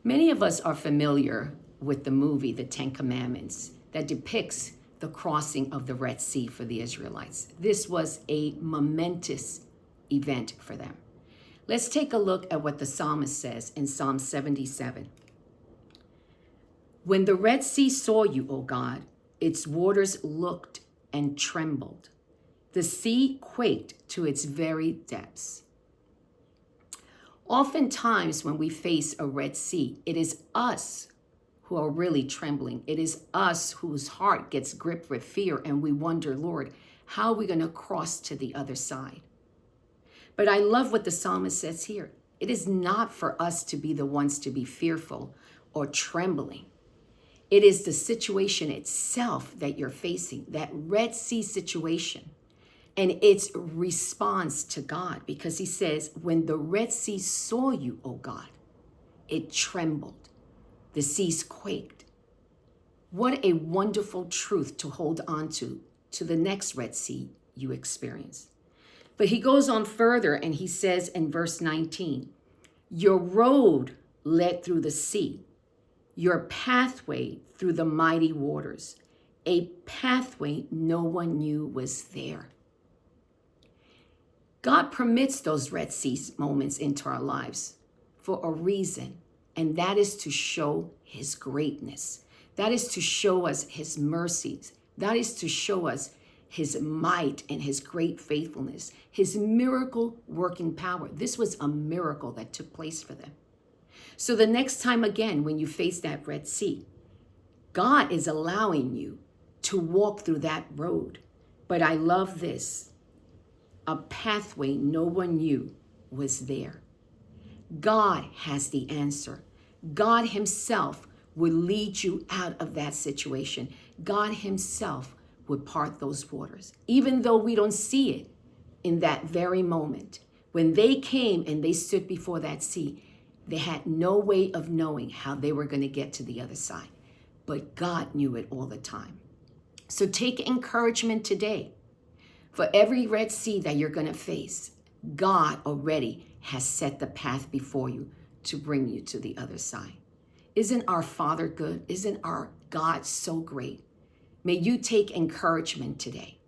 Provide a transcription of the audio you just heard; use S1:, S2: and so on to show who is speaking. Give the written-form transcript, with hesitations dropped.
S1: Many of us are familiar with the movie, The Ten Commandments, that depicts the crossing of the Red Sea for the Israelites. This was a momentous event for them. Let's take a look at what the psalmist says in Psalm 77. When the Red Sea saw you, O God, its waters looked and trembled. The sea quaked to its very depths. Oftentimes, when we face a Red Sea, it is us who are really trembling. It is us whose heart gets gripped with fear, and we wonder, Lord, how are we going to cross to the other side? But I love what the psalmist says here. It is not for us to be the ones to be fearful or trembling. It is the situation itself that you're facing, that Red Sea situation, and its response to God, because he says, when the Red Sea saw you, O God, it trembled. The seas quaked. What a wonderful truth to hold on to the next Red Sea you experience. But he goes on further and he says in verse 19, your road led through the sea, your pathway through the mighty waters, a pathway no one knew was there. God permits those Red Sea moments into our lives for a reason, and that is to show his greatness. That is to show us his mercies. That is to show us his might and his great faithfulness, his miracle working power. This was a miracle that took place for them. So the next time again, when you face that Red Sea, God is allowing you to walk through that road. But I love this. A pathway no one knew was there. God has the answer. God himself would lead you out of that situation. God himself would part those waters, even though we don't see it in that very moment. When they came and they stood before that sea, they had no way of knowing how they were going to get to the other side, but God knew it all the time. So take encouragement today. For every Red Sea that you're going to face, God already has set the path before you to bring you to the other side. Isn't our Father good? Isn't our God so great? May you take encouragement today.